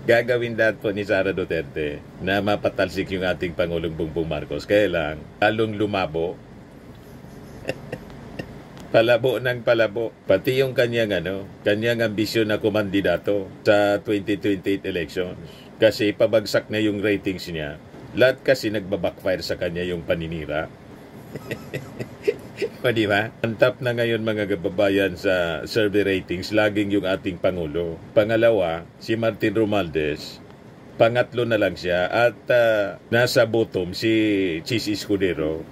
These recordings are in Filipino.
Gagawin lahat po ni Sara Duterte na mapatalsik yung ating Pangulong Bongbong Marcos. Kaya lang, lalong lumabo. Palabo ng palabo. Pati yung kanyang ambisyon na kumandidato sa 2028 elections. Kasi pabagsak na yung ratings niya. Lahat kasi nagbabackfire sa kanya yung paninira. O di ba? Ang top na ngayon mga kababayan sa survey ratings, laging yung ating Pangulo. Pangalawa, si Martin Romualdez. Pangatlo na lang siya. At nasa bottom si Chis Escudero.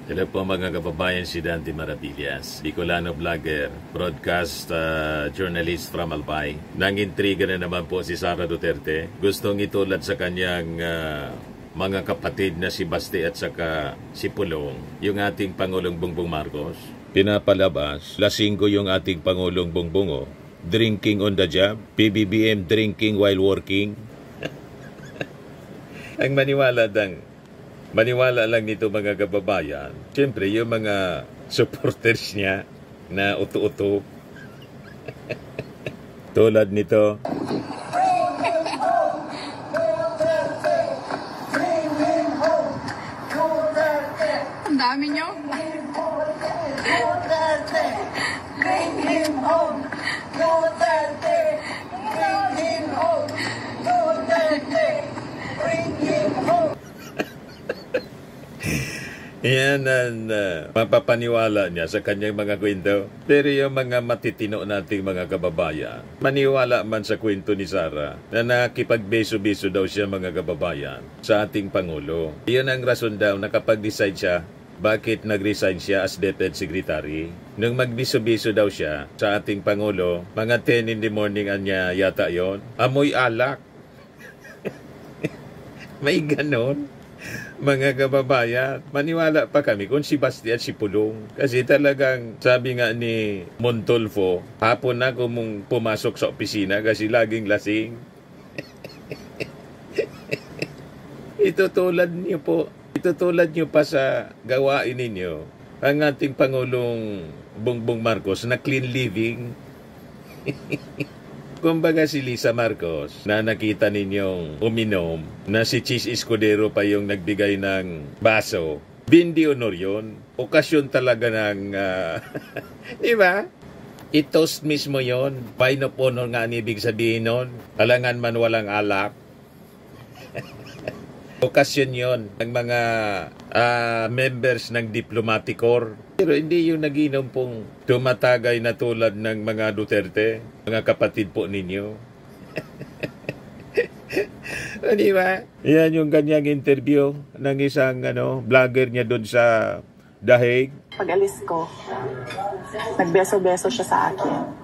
Hello po mga kababayan, si Dante Maravillas, Bicolano vlogger, broadcast journalist from Albay. Nangintriga na naman po si Sara Duterte. Gustong itulad sa kanyang mga kapatid na si Basti at saka si Pulong, yung ating Pangulong Bongbong Marcos. Pinapalabas, lasinggo yung ating Pangulong Bongbong, drinking on the job, PBBM drinking while working. Ang maniwala lang nito mga kababayan. Siyempre, yung mga supporters niya na uto-uto. Tulad nito. Ang dami nyo. Bring him home. Duterte. Bring him home. Duterte. Bring him home. Yan ang mapapaniwala niya sa kanyang mga kwento. Pero yung mga matitino nating mga kababayan, maniwala man sa kwento ni Sara na nakipagbeso-beso daw siya mga kababayan sa ating Pangulo. Iyon ang rason daw na kapag decide siya, bakit nag-resign siya as DepEd Secretary. Nung magbiso-biso daw siya sa ating Pangulo, mga 10 in the morning anya yata yon, amoy alak. May ganon. Mga kababayan, maniwala pa kami kung si Basti at si Pulong. Kasi talagang sabi nga ni Montolfo, hapon na kung pumasok sa opisina kasi laging lasing. Itutulad niyo pa sa gawain ninyo ang ating Pangulong Bongbong Marcos na clean living. Kumbaga si Lisa Marcos na nakita ninyong uminom na si Chis Escudero pa yung nagbigay ng baso. Bindi honor yun. Okasyon talaga ng... di ba? I-toast mismo yon. Wine of honor nga ang ibig sabihin nun. Alangan man walang alak. Okasyon yon ng mga members ng Diplomatic Corps. Pero hindi yung nag-inom pong tumatagay na tulad ng mga Duterte, mga kapatid po ninyo. Di ba? Yan yung kanyang interview ng isang vlogger niya doon sa Dahig. Pag-alis ko, nagbeso-beso siya sa akin.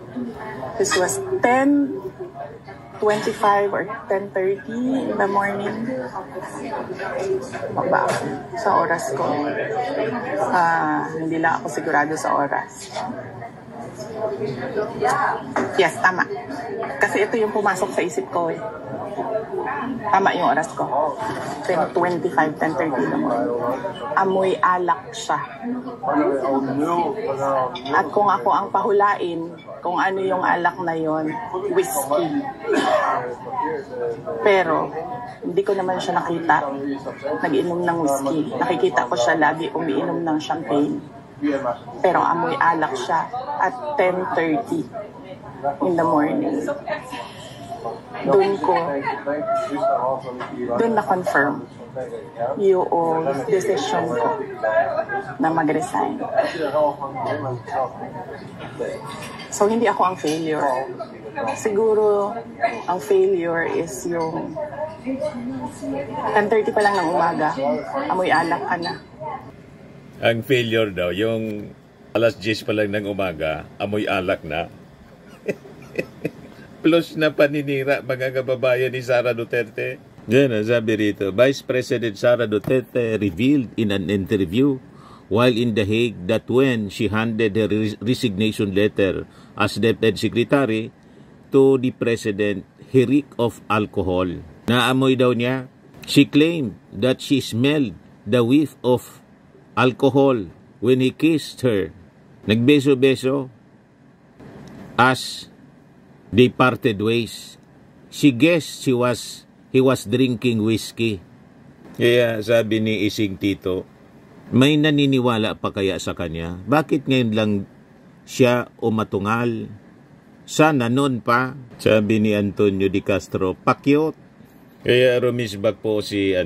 This was 10:25 or 10:30 in the morning. Maba sa oras ko. Hindi lang ako sigurado sa oras. Yes, tama. Kasi ito yung pumasok sa isip ko eh. Tama yung oras ko. 10:25, 10:30 naman. Amoy alak siya. At kung ako ang pahulain, kung ano yung alak na yon, whiskey. Pero, hindi ko naman siya nakita nag-inom ng whiskey. Nakikita ko siya lagi umiinom ng champagne. Pero amoy alak siya at 10:30 in the morning. Doon na-confirm yung decision ko na mag-resign. So, hindi ako ang failure. Siguro, ang failure is yung 10:30 pa lang ng umaga, amoy alak ka na. Ang failure daw, yung alas 10 pa lang ng umaga, amoy alak na. Plus na paninira mga kababayan ni Sara Duterte. Yan, sabi rito, Vice President Sara Duterte revealed in an interview while in The Hague that when she handed her resignation letter as DepEd Secretary to the President, he reeked of alcohol. Naamoy daw niya She claimed that she smelled the whiff of alcohol when he kissed her. Nagbeso-beso as they parted ways. She guessed he was drinking whiskey. Kaya sabi ni Ising Tito, May naniniwala pa kaya sa kanya? Bakit ngayon lang siya umatungal? Sana noon pa, sabi ni Antonio de Castro, pakyot. kaya rumisbak po si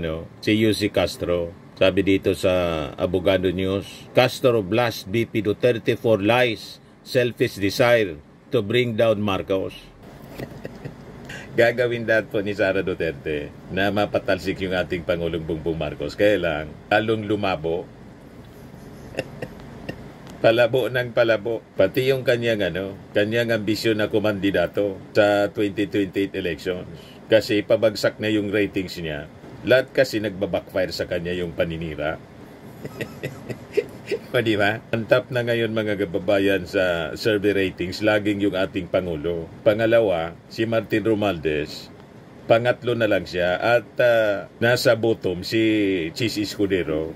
Yussi Castro. Sabi dito sa Abogado News, Castro blast BP Duterte for lies, selfish desire to bring down Marcos. Gagawin dahil po ni Sara Duterte na mapatalsik yung ating Pangulong Bongbong Marcos. Kaya lang, lalong lumabo. Palabo ng palabo. Pati yung kanyang ambisyon na kumandidato sa 2028 elections. Kasi pabagsak na yung ratings niya. Lahat kasi nagbabackfire sa kanya yung paninira. O diba? Ang top na ngayon mga kababayan sa survey ratings, laging yung ating Pangulo. Pangalawa, si Martin Romualdez. Pangatlo na lang siya. At nasa bottom, si Chis Escudero.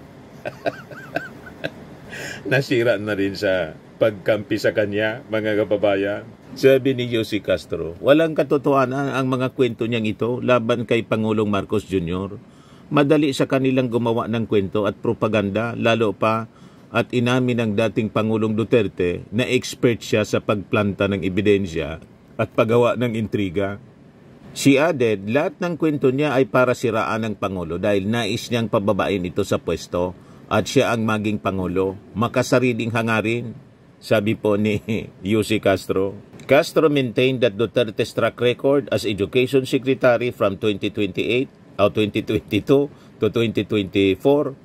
Nasira na rin sa pagkampi sa kanya, mga kababayan. Sabi ni Yussi Castro, walang katotohanan ang mga kwento niyang ito laban kay Pangulong Marcos Jr. Madali sa kanilang gumawa ng kwento at propaganda, lalo pa at inamin ng dating Pangulong Duterte na expert siya sa pagplanta ng ebidensya at paggawa ng intriga. She added, lahat ng kwento niya ay para siraan ng Pangulo dahil nais niyang pababain ito sa pwesto at siya ang maging Pangulo. Makasariling hangarin, sabi po ni Yussi Castro. Castro maintained that Duterte's track record as Education Secretary from 2022 to 2024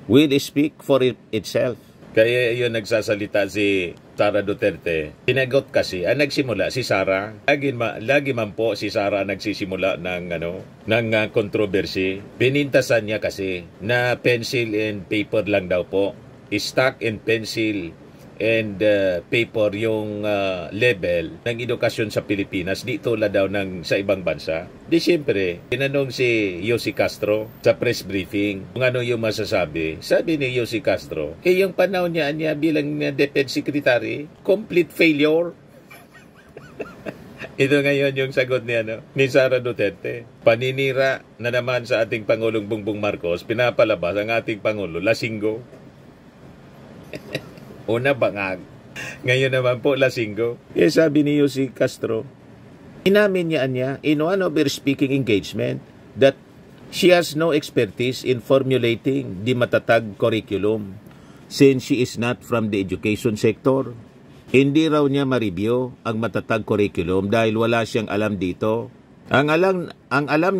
will speak for itself. Kaya yun nagsasalita si Sara Duterte. Pinagot kasi, nagsimula si Sara. Lagi man po si Sara nagsisimula ng controversy. Binintasan niya kasi na pencil and paper lang daw po. Stock and pencil and paper yung level ng edukasyon sa Pilipinas. Dito la daw sa ibang bansa. Di siyempre, tinanong si Yussi Castro sa press briefing kung ano yung masasabi. Sabi ni Yussi Castro, yung panahon niya bilang Defense Secretary, complete failure. Ito ngayon yung sagot ni Sara Duterte. Paninira na naman sa ating Pangulong Bongbong Marcos, pinapalabas ang ating Pangulo, lasinggo. Una bangag. Ngayon naman po, lasinggo. Sabi ni Yussi Castro, inamin niya in one of her speaking engagement that she has no expertise in formulating the matatag curriculum since she is not from the education sector. Hindi raw niya ma-review ang matatag curriculum dahil wala siyang alam dito. Ang alam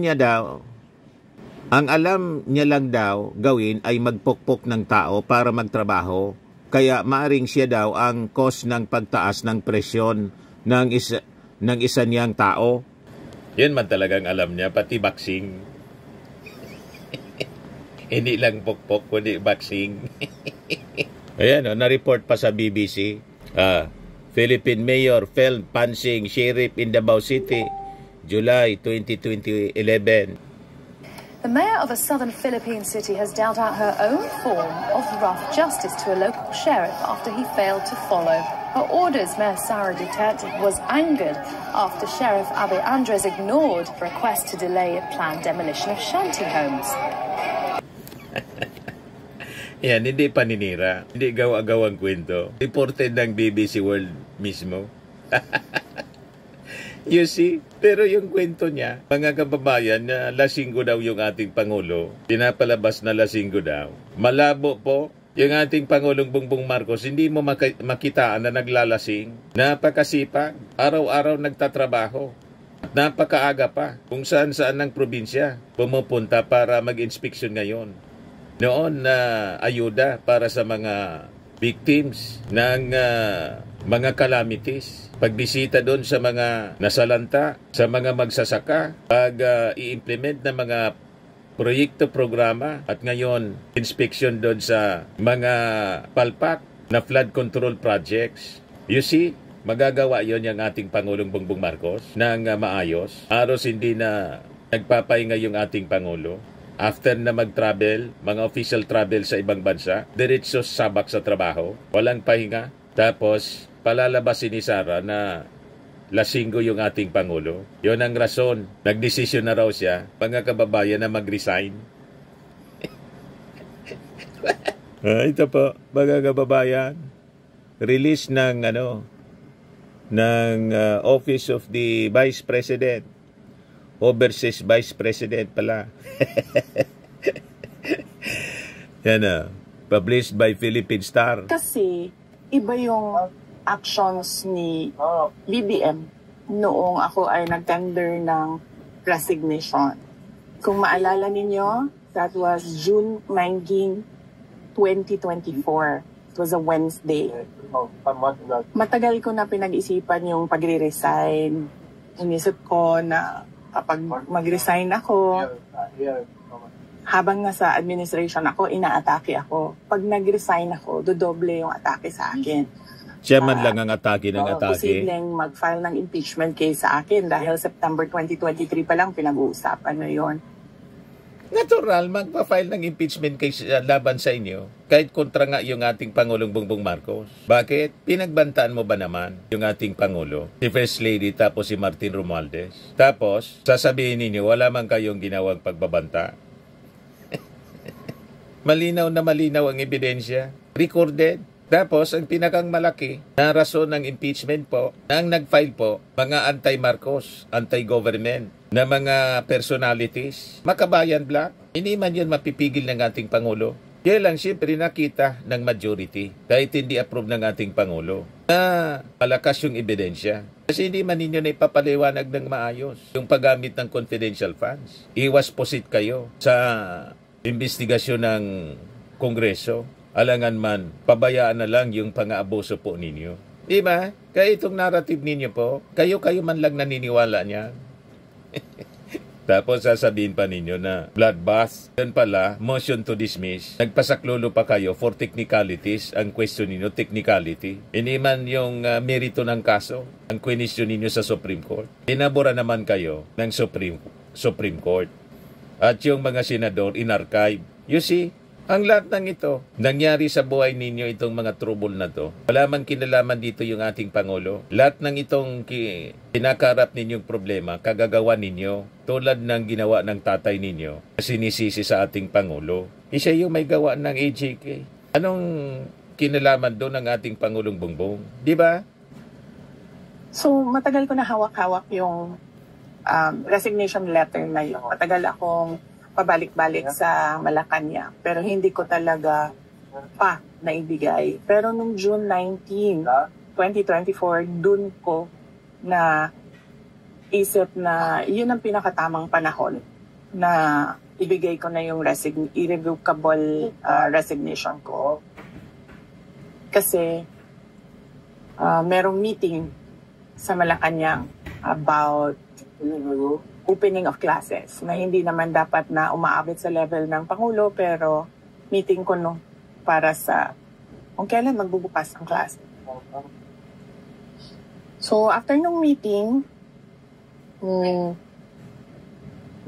niya lang daw gawin ay magpokpok ng tao para magtrabaho. Kaya maaring siya daw ang cause ng pagtaas ng presyon ng isa niyang tao. Yan man talagang alam niya, pati boxing. Hindi lang pokpok, kundi boxing. Ayan, na-report pa sa BBC. Philippine Mayor fell punching sheriff in Davao City, July 2011. The mayor of a southern Philippine city has dealt out her own form of rough justice to a local sheriff after he failed to follow her orders. Mayor Sara Duterte was angered after Sheriff Abe Andres ignored a request to delay a planned demolition of shanty homes. Yan, hindi paninira. Hindi gawa-gawang kwento. Reported ng BBC World mismo. You see? Pero yung kwento niya, mga kababayan, na lasinggo daw yung ating Pangulo. Pinapalabas na lasinggo daw. Malabo po. Yung ating Pangulong Bongbong Marcos, hindi mo makitaan na naglalasing. Napakasipag. Araw-araw nagtatrabaho. Napakaaga pa. Kung saan-saan ng probinsya pumupunta para mag-inspeksyon ngayon. Noon na ayuda para sa mga victims ng mga calamities. Pagbisita doon sa mga nasalanta, sa mga magsasaka, i-implement ng mga proyekto, programa, at ngayon, inspection doon sa mga palpak na flood control projects. You see, magagawa yon yung ating Pangulong Bongbong Marcos ng maayos. Aros hindi na nagpapahinga yung ating Pangulo. After na mag-travel, mga official travel sa ibang bansa, diretso sabak sa trabaho, walang pahinga. Tapos, palalabasin ni Sara na lasinggo yung ating Pangulo. Yon ang rason. Nagdesisyon na raw siya, mga kababayan, na mag-resign. Ito po, mga kababayan. Release ng Office of the Vice President. Overseas Vice President pala. Yan published by Philippine Star. Kasi iba yung actions ni BBM noong ako ay nag-tender ng resignation. Kung maalala ninyo, that was June 19, 2024. It was a Wednesday. Matagal ko na pinag-isipan yung pagre-resign. Inisip ko na kapag mag-resign ako, habang nasa administration ako, inaatake ako. Pag nag-resign ako, dodoble yung atake sa akin. Siya man lang ang atake ng atake. Posibleng mag-file ng impeachment case sa akin dahil September 2023 pa lang pinag-uusapan na yon. Natural, magpa-file ng impeachment case laban sa inyo. Kahit kontra nga yung ating Pangulong Bongbong Marcos. Bakit? Pinagbantaan mo ba naman yung ating Pangulo? Si First Lady tapos si Martin Romualdez. Tapos, sasabihin ninyo, wala man kayong ginawang pagbabanta. Malinaw na malinaw ang ebidensya. Recorded. Tapos, ang pinakang malaki na rason ng impeachment po, na ang nag-file po, mga anti-Marcos, anti-government, na mga personalities, makabayan black, hindi man yun mapipigil ng ating Pangulo. Kaya lang, siyempre, nakita ng majority, kahit hindi approve ng ating Pangulo, na malakas yung ebidensya. Kasi hindi man ninyo na ipapaliwanag ng maayos yung paggamit ng confidential funds. Iwas posit kayo sa investigasyon ng Kongreso. Alangan man, pabayaan na lang yung pang-aabuso po ninyo. Diba? Kaya itong narrative ninyo po, kayo-kayo man lang naniniwala niya. Tapos sasabihin pa ninyo na bloodbath. Yan pala, motion to dismiss. Nagpasaklolo pa kayo for technicalities. Ang question ninyo, technicality. Hindi man yung merito ng kaso. Ang question ninyo sa Supreme Court. Inabura naman kayo ng Supreme Court. At yung mga senador in-archive. You see? Ang lahat ng ito, nangyari sa buhay ninyo itong mga trouble na to. Wala man kinalaman dito yung ating Pangulo. Lahat ng itong kinakarap ninyong problema, kagagawa ninyo, tulad ng ginawa ng tatay ninyo, sinisisi sa ating Pangulo. Siya yung may gawa ng AJK. Anong kinalaman doon ng ating Pangulong Bongbong? Di ba? So, matagal ko na hawak-hawak yung resignation letter na yun. Matagal akong pabalik-balik sa Malacanang. Pero hindi ko talaga pa naibigay. Pero nung June 19, 2024, dun ko na isip na yun ang pinakatamang panahon na ibigay ko na yung irrevocable resignation ko. Kasi merong meeting sa Malacanang about opening of classes na hindi naman dapat na umaabot sa level ng Pangulo, pero meeting ko no para sa kung kailan magbubukas ang klase. So after nung meeting,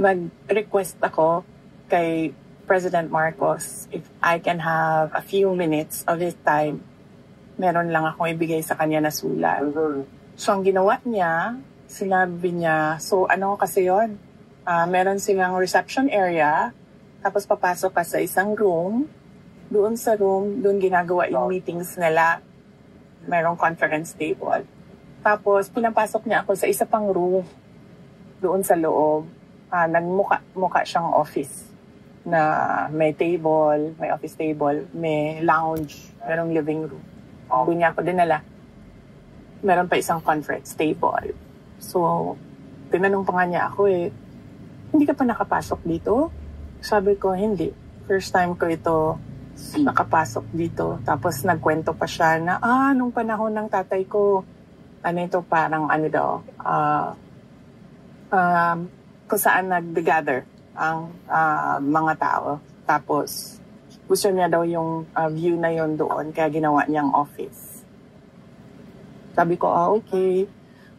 mag-request ako kay President Marcos if I can have a few minutes of his time. Meron lang akong ibigay sa kanya na sulat. So ang ginawa niya, sinabi niya, so ano kasi yun? Meron silang reception area, tapos papasok ka sa isang room. Doon sa room, doon ginagawa yung meetings nila. Merong conference table. Tapos pinapasok niya ako sa isa pang room. Doon sa loob, nagmuka siyang office na may table, may office table, may lounge, merong living room. Doon niya ako dinala. Meron pa isang conference table. So, tinanong pa nga niya ako hindi ka pa nakapasok dito? Sabi ko, hindi. First time ko ito nakapasok dito. Tapos nagkwento pa siya na, nung panahon ng tatay ko, ito parang kung saan nag-gather ang mga tao. Tapos, gusto niya daw yung view na yon doon, kaya ginawa niyang office. Sabi ko, okay.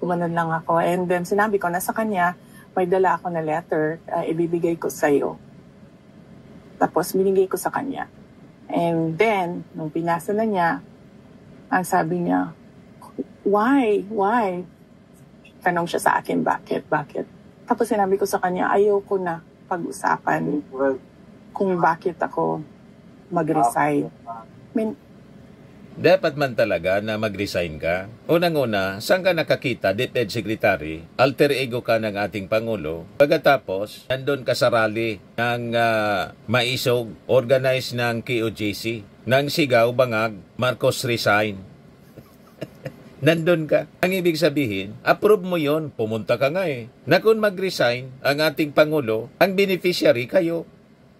Gumanon lang ako. And then sinabi ko na sa kanya, may dala ako na letter, ibibigay ko sa'yo. Tapos binigay ko sa kanya. And then, nung pinasa na niya, ang sabi niya, why? Tanong siya sa akin, bakit? Tapos sinabi ko sa kanya, ayoko na pag-usapan kung bakit ako mag-resign. Dapat man talaga na mag-resign ka. Unang-una, saan ka nakakita, DepEd Secretary, alter ego ka ng ating Pangulo. Pagkatapos, nandun ka sa rally ng maisog, organized ng KOJC, ng sigaw, bangag, Marcos resign. Nandun ka. Ang ibig sabihin, approve mo yon, pumunta ka nga eh. Na kung mag-resign ang ating Pangulo, ang beneficiary kayo.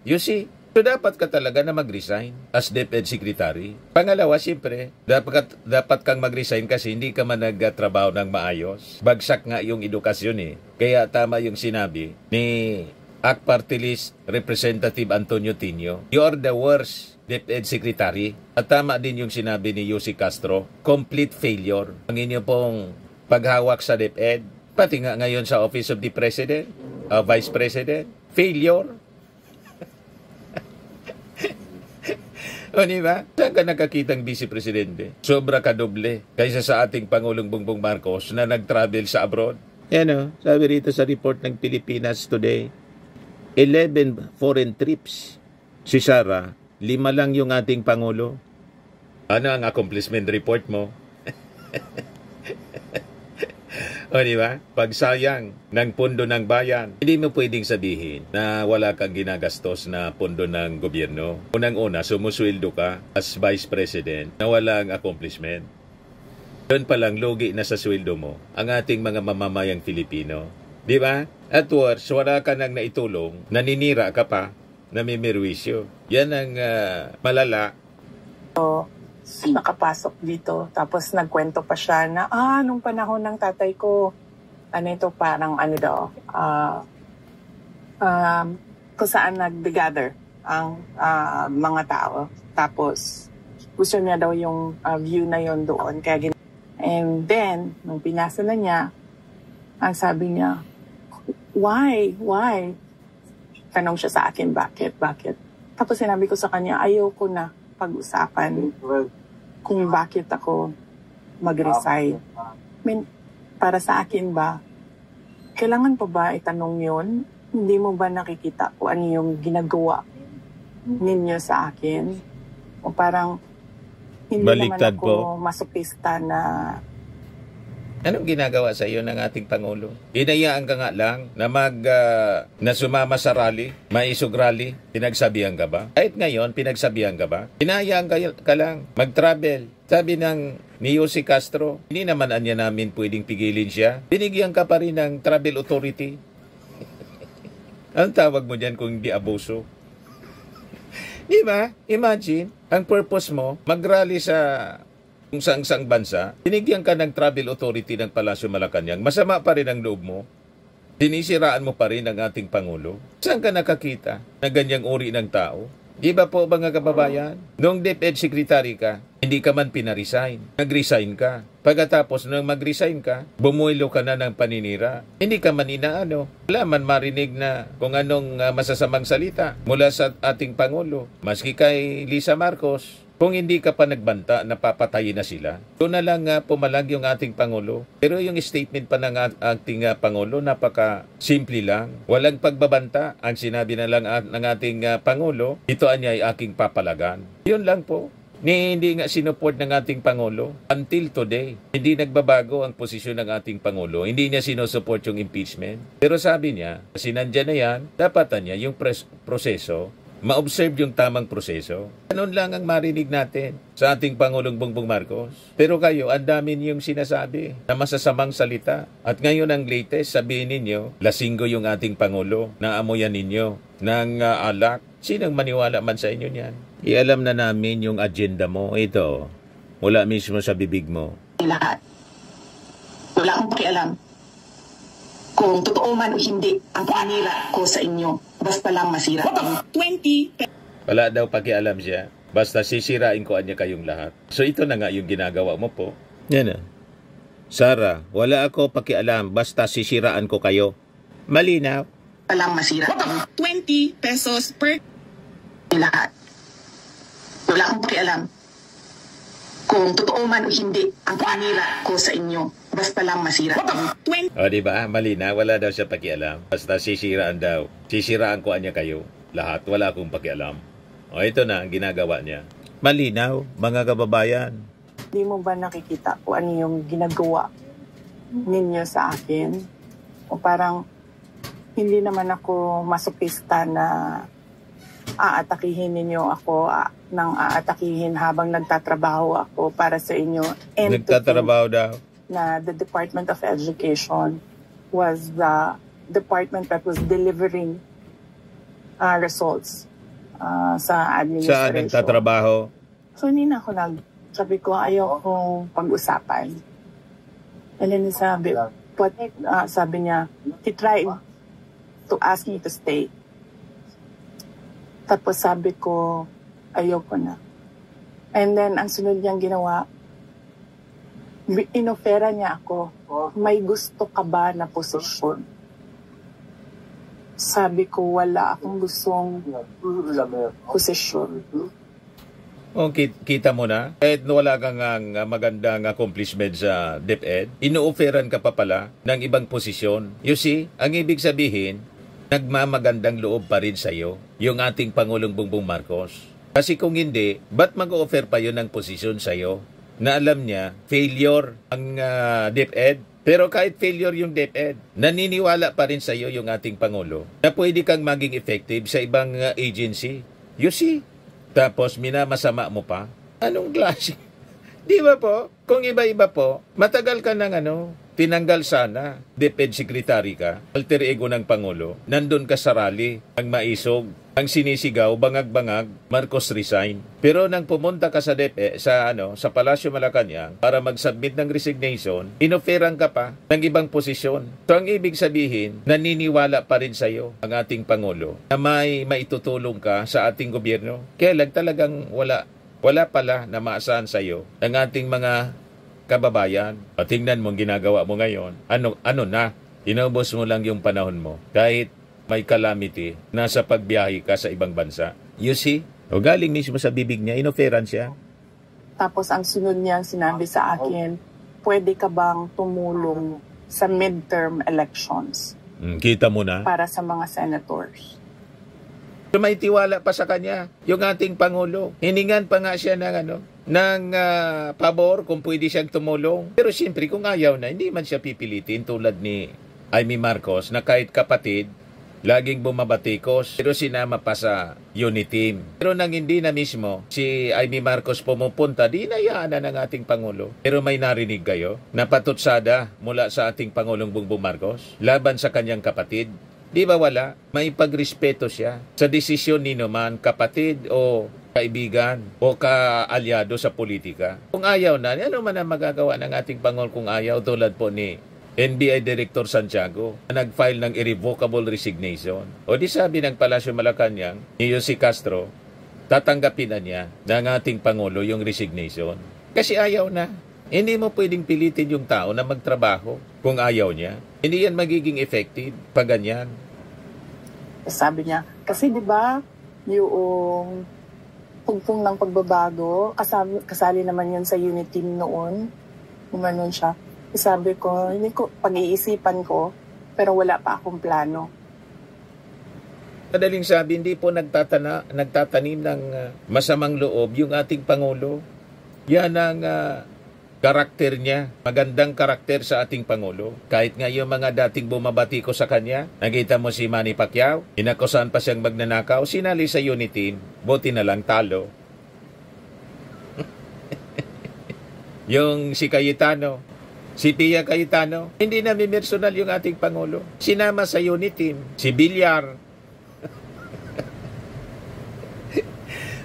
You see? So, dapat ka talaga na mag-resign as DepEd Secretary. Pangalawa, siyempre, dapat kang mag-resign kasi hindi ka man nagtrabaho ng maayos. Bagsak nga yung edukasyon eh. Kaya tama yung sinabi ni ACT Party List Representative Antonio Tinio. You are the worst DepEd Secretary. At tama din yung sinabi ni Yussi Castro. Complete failure. Ang inyo pong paghawak sa DepEd, pati nga ngayon sa Office of the President, Vice President, failure. O diba? Saan ka nakakitang Vice Presidente? Sobra ka doble kaysa sa ating Pangulong Bongbong Marcos na nag-travel sa abroad. Yan o, sabi rito sa report ng Pilipinas Today, 11 foreign trips. Si Sara, 5 lang yung ating Pangulo. Ano ang accomplishment report mo? O diba? Pagsayang ng pondo ng bayan. Hindi mo pwedeng sabihin na wala kang ginagastos na pondo ng gobyerno. Unang-una, sumusweldo ka as Vice President na walang accomplishment. Doon palang lugi na sa sweldo mo ang ating mga mamamayang Filipino. Di ba? At worse, wala ka nang naitulong, naninira ka pa, namimirwisyo. Yan ang malala. Nakapasok dito. Tapos nagkwento pa siya na, nung panahon ng tatay ko, parang kung saan nag-gather ang mga tao. Tapos, gusto niya daw yung view na yon doon. And then, nung pinasa na niya, ang sabi niya, why? Tanong siya sa akin, bakit? Tapos sinabi ko sa kanya, ayoko na pag-usapan kung bakit ako mag-resign. Para sa akin ba, kailangan pa ba itanong yon? Hindi mo ba nakikita kung ano yung ginagawa ninyo sa akin? O parang hindi Baliktad naman ako masopista na... Anong ginagawa sa iyo ng ating Pangulo? Hinayaan ka nga lang na na sumama sa rally, maisog rally, pinagsabihan ka ba? Kahit ngayon, pinagsabihan ka ba? Hinayaan ka lang, mag-travel. Sabi ni Yussi Castro, hindi naman anya namin pwedeng pigilin siya. Binigyan ka pa rin ng travel authority. Ang tawag mo dyan kung hindi abuso? Di ba? Imagine, ang purpose mo, mag-rally sa kung saang bansa, binigyan ka ng travel authority ng Palasyo Malacanang, masama pa rin ang loob mo. Sinisiraan mo pa rin ang ating Pangulo. Saan ka nakakita na ganyang uri ng tao? Di ba po mga kababayan? Noong DepEd Secretary ka, hindi ka man pinaresign. Nag-resign ka. Pagkatapos nung mag-resign ka, bumuelo ka na ng paninira. Hindi ka man inaano. Wala man marinig na kung anong masasamang salita mula sa ating Pangulo. Maski kay Lisa Marcos, kung hindi ka pa nagbanta, napapatayin na sila. Doon na lang pumalag yung ating Pangulo. Pero yung statement pa ng ating Pangulo, napaka-simple lang. Walang pagbabanta. Ang sinabi na lang ng ating Pangulo, ito ay aking papalagan. Yun lang po. Hindi nga sinuport ng ating Pangulo. Until today, hindi nagbabago ang posisyon ng ating Pangulo. Hindi niya sinusupport yung impeachment. Pero sabi niya, kasi nandyan na yan, dapat niya yung proseso, ma-observe yung tamang proseso. Ganun lang ang marinig natin sa ating Pangulong Bongbong Marcos. Pero kayo, ang dami niyong sinasabi na masasamang salita. At ngayon ang latest, sabihin ninyo, lasinggo yung ating Pangulo, naamoyan ninyo ng alak. Sinong maniwala man sa inyo niyan? Ialam na namin yung agenda mo. Ito, mula mismo sa bibig mo. Lahat. Wala akong pakialam kung totoo man o hindi ang panira ko sa inyo. Basta lang masira. 20. Wala daw pakialam siya. Basta sisirain ko niya kayong lahat. So ito na nga yung ginagawa mo po. Yan na. Sara, wala ako pakialam. Basta sisiraan ko kayo. Malinaw. Palang masira. 20 pesos per lahat. Wala akong pakialam kung totoo man o hindi ang panira ko sa inyo. Basta lang masira. 20. O, di ba? Malina, wala daw siya pakialam. Basta sisiraan daw. Sisiraan ko niya kayo. Lahat, wala akong pakialam. O, ito na ang ginagawa niya. Malinaw, mga kababayan. Hindi mo ba nakikita kung ano yung ginagawa ninyo sa akin? O parang hindi naman ako masopista na aatakihin ninyo ako nang aatakihin habang nagtatrabaho ako para sa inyo. And Nagtatrabaho daw. na the Department of Education was the department that was delivering results sa administration. Saan nagtatrabaho? So, hindi na ako sabi ko, ayaw kong pag-usapan. And then sabi niya, he tried to ask me to stay. Tapos sabi ko, ayaw ko na. And then, ang sunod niyang ginawa, inofera niya ako, may gusto ka ba na posisyon? Sabi ko, wala akong gustong posisyon. O, kita mo na, kahit wala kang magandang accomplishment sa DepEd, ino-offeran ka pa pala ng ibang posisyon. You see, ang ibig sabihin, nagmamagandang loob pa rin sa'yo yung ating Pangulong Bongbong Marcos. Kasi kung hindi, ba't mag-o-offer pa yun ng posisyon sa'yo? Na alam niya, failure ang DepEd. Pero kahit failure yung DepEd, naniniwala pa rin sa'yo yung ating Pangulo na pwede kang maging effective sa ibang agency. You see? Tapos minamasama mo pa? Anong klase? Di ba po? Kung iba-iba po, matagal ka ng tinanggal sana. DepEd Secretary ka, alter ego ng Pangulo. Nandun ka sa rally, ang maisog, ang sinisigaw, bangag-bangag, Marcos resign. Pero nang pumunta ka sa DepEd, sa Palasyo Malacanang para mag-submit ng resignation, inoferan ka pa ng ibang posisyon. So ang ibig sabihin, naniniwala pa rin sa'yo ang ating Pangulo na may maitutulong ka sa ating gobyerno. Kaya talagang wala pala na maasahan sa'yo ng ating mga kababayan. Tingnan mo ang ginagawa mo ngayon. Ano na? Inubos mo lang yung panahon mo. Kahit may calamity, nasa pagbiyahe ka sa ibang bansa. You see? O galing mismo sa bibig niya, inoferan siya. Tapos ang sunod niyang sinabi sa akin, pwede ka bang tumulong sa midterm elections Kita mo na? para sa mga senators? So, may tiwala pa sa kanya yung ating Pangulo. Hiningan pa nga siya ng pabor kung pwede siyang tumulong. Pero siyempre kung ayaw na, hindi man siya pipilitin tulad ni Amy Marcos na kahit kapatid, laging bumabatikos, pero sinama pa sa unit team. Pero nang hindi na mismo si Amy Marcos pumupunta, di inayaan na ng ating Pangulo. Pero may narinig kayo na patutsada mula sa ating Pangulong Bongbong Marcos laban sa kanyang kapatid. Di ba wala? May pagrespeto siya sa desisyon ni naman kapatid o kaibigan o kaalyado sa politika. Kung ayaw na, ano man ang magagawa ng ating Pangulo kung ayaw tulad po ni NBI Director Santiago na nag-file ng irrevocable resignation. O di sabi ng Palasyo Malacanang ni Jose Castro, tatanggapin na niya ng ating Pangulo yung resignation. Kasi ayaw na. Hindi mo pwedeng pilitin yung tao na magtrabaho kung ayaw niya. Hindi yan magiging effective pag ganyan. Sabi niya, kasi di ba yung pugpong ng pagbabago, kasali naman yun sa unit team noon. Umanon siya. Sabi ko, hindi ko, pag-iisipan ko, pero wala pa akong plano. Madaling sabi, hindi po nagtatanim ng masamang loob yung ating Pangulo. Yan ang karakter niya, magandang karakter sa ating Pangulo. Kahit nga yung mga dating bumabati ko sa kanya, nakita mo si Manny Pacquiao, inakusahan pa siyang magnanakaw, sinali sa unit team, buti na lang talo. Yung si Cayetano, si Pia Cayetano, hindi na personal yung ating Pangulo. Sinama sa unit team, si Villar.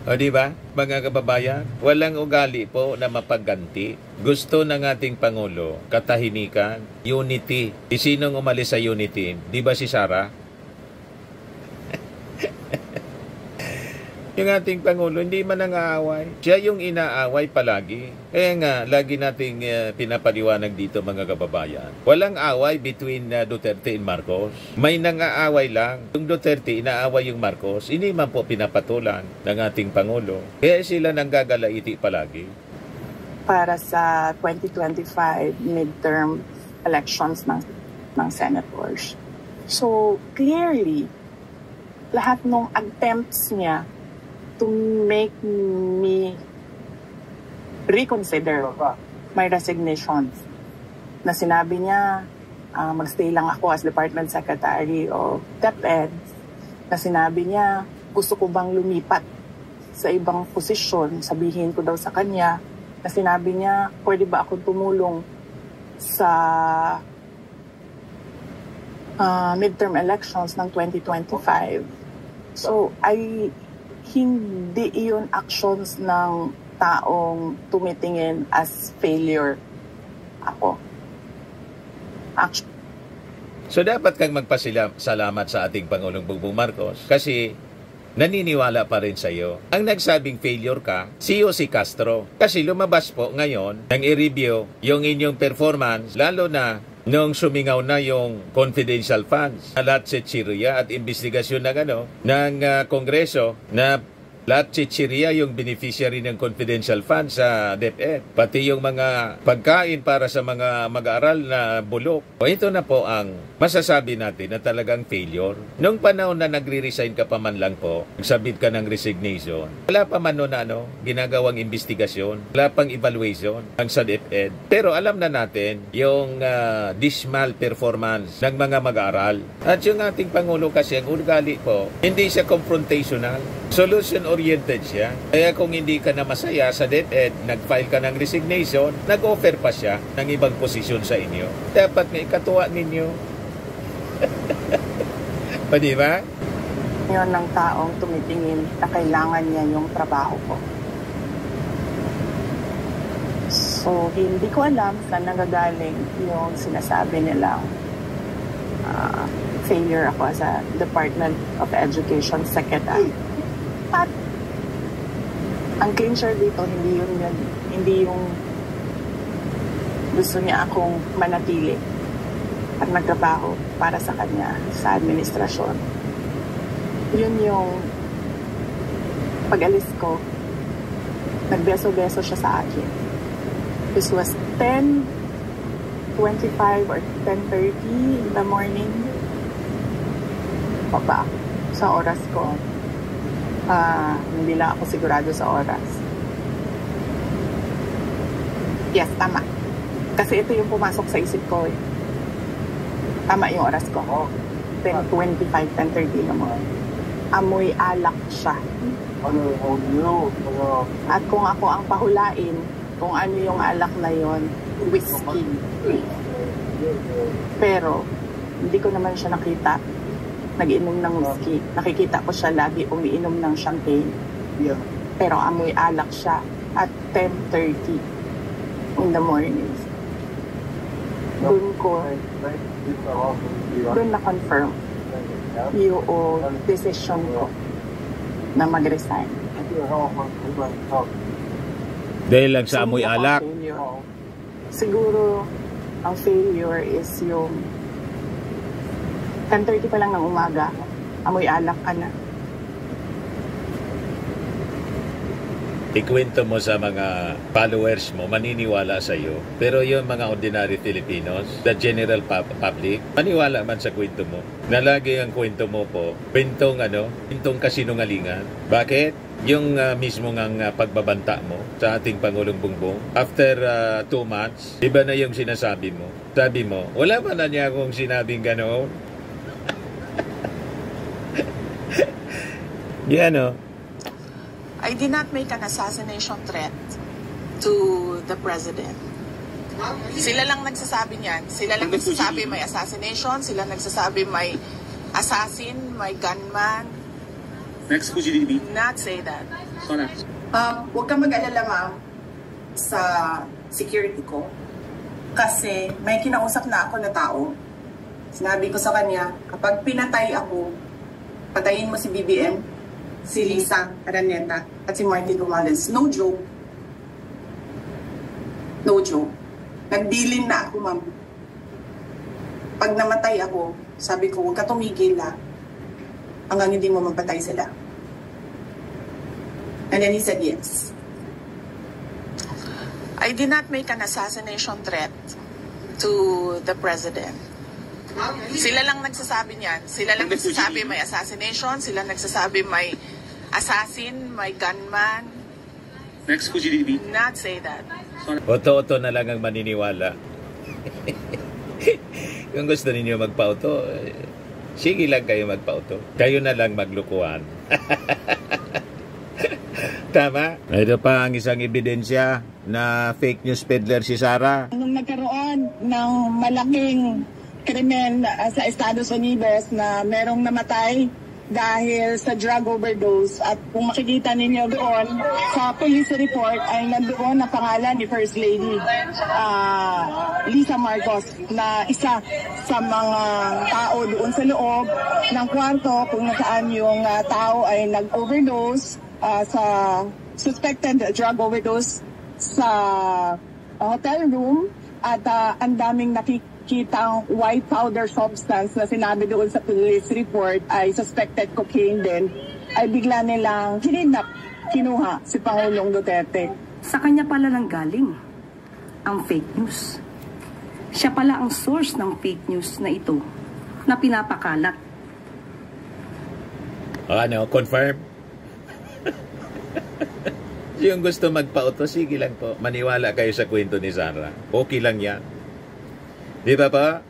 O di ba, mga kababayan, walang ugali po na mapagganti. Gusto ng ating Pangulo, katahimikan, unity. Sinong umalis sa unity? Di ba si Sara? Yung ating Pangulo, hindi man nangaaway. Siya yung inaaway palagi. Kaya nga, lagi nating pinapaliwanag dito mga kababayan. Walang away between Duterte and Marcos. May nangaaway lang. Yung Duterte, inaaway yung Marcos. Hindi man po pinapatulan ng ating Pangulo. Kaya sila nanggagalaiti palagi. Para sa 2025 midterm elections ng senators. So, clearly, lahat ng attempts niya to make me reconsider my resignations. Na sinabi niya, magstay lang ako as Department Secretary of DepEd. Na sinabi niya, gusto ko bang lumipat sa ibang posisyon, sabihin ko daw sa kanya. Na sinabi niya, pwede ba akong tumulong sa midterm elections ng 2025. So, hindi iyon actions ng taong tumitingin as failure ako. So, dapat kang magpasalamat sa ating Pangulong Bongbong Marcos kasi naniniwala pa rin sa iyo. Ang nagsabing failure ka, si Castro. Kasi lumabas po ngayon nang i-review yung inyong performance, lalo na nung sumingaw na yung confidential funds. Lahat chichirya at investigasyon ng Kongreso na lahat chichirya yung beneficiary ng confidential funds sa DepEd. Pati yung mga pagkain para sa mga mag-aaral na bulok. O ito na po ang masasabi natin na talagang failure. Nung panahon na nagre-resign ka pa man lang po, nagsabit ka ng resignation, wala pa man noon ginagawang investigasyon, wala pang evaluation ang sa DepEd. Pero alam na natin yung dismal performance ng mga mag-aaral. At yung ating Pangulo kasi, ang ugali po, hindi siya confrontational, solution-oriented siya. Kaya kung hindi ka na masaya sa DepEd, nag-file ka ng resignation, nag-offer pa siya ng ibang posisyon sa inyo. Dapat nga ikatuwa ninyo. Pa, di ba? Yun ng taong tumitingin na kailangan niya yung trabaho ko. So, hindi ko alam saan nagagaling yung sinasabi nilang failure ako as a Department of Education Secretary. At ang clincher dito, hindi yung gusto niya akong manatili at magtrabaho para sa kanya sa administrasyon. Yun yung pag-alis ko, nagbeso-beso siya sa akin. This was 10:25 or 10:30 in the morning. Papa, sa oras ko. Hindi lang ako sigurado sa oras. Yes, tama. Kasi ito yung pumasok sa isip ko eh. Tama yung oras ko. 10:25, 10:30 naman. Amoy alak siya. At kung ako ang pahulain, kung ano yung alak na yon, whiskey. Pero, hindi ko naman siya nakita nag-inom ng whiskey. Nakikita ko siya lagi umiinom ng champagne. Pero amoy alak siya at 10:30 in the morning. Doon na-confirm yung decision ko na mag-resign. Dahil lang sa amoy alak. Siguro, ang failure is yung 10:30 pa lang ng umaga, amoy alak ka na. Ikwento mo sa mga followers mo, maniniwala sa iyo. Pero yung mga ordinary Filipinos, the general public, maniwala man sa kwento mo. Na lagi ang kwento mo po, kwentong kasinungalingan. Bakit? Yung mismo ngang pagbabanta mo sa ating Pangulong Bongbong, after 2 months, iba na yung sinasabi mo. Sabi mo, wala ba na niya akong sinabing gano'n? Yan o. I did not make an assassination threat to the president. Sila lang nagsasabi niyan. Sila lang nagsasabi may assassination. Sila nagsasabi may assassin, may gunman. Next, who did you Not say that. Huwag kang mag-alala, ma'am, sa security ko. Kasi may kinausap na ako na tao. Sinabi ko sa kanya, kapag pinatay ako, patayin mo si BBM, si Lisa Araneta at si Martin Romales. No joke. No joke. Nagdilin na ako, ma'am. Pag namatay ako, sabi ko, huwag ka tumigil hanggang hindi mo magpatay sila. And then he said yes. I did not make an assassination threat to the president. Sila lang nagsasabi niyan. Sila lang nagsasabi may assassination. Sila nagsasabi may assassin, may gunman. Next, could you repeat? Not say that. Oto-oto na lang ang maniniwala. Kung gusto ninyo magpa-auto, sige lang kayo magpa-auto. Kayo na lang maglukuhan. Tama? Ito pa ang isang ebidensya na fake news peddler si Sara. Nung nagkaroon ng malaking krimen sa Estados Unidos na merong namatay dahil sa drug overdose, at kung makikita ninyo doon sa police report ay nandoon na pangalan ni First Lady Lisa Marcos na isa sa mga tao doon sa loob ng kwarto kung nasaan yung tao ay nag-overdose sa suspected drug overdose sa hotel room, at ang daming nakikitang white powder substance na sinabi doon sa police report ay suspected cocaine din, ay bigla nilang kinuha si Pangulong Duterte. Sa kanya pala lang galing ang fake news. Siya pala ang source ng fake news na ito na pinapakalat. Ano, confirm? Yung gusto magpa-auto, sige lang po. Maniwala kayo sa kwento ni Sara. Okay lang yan. Di ba pa?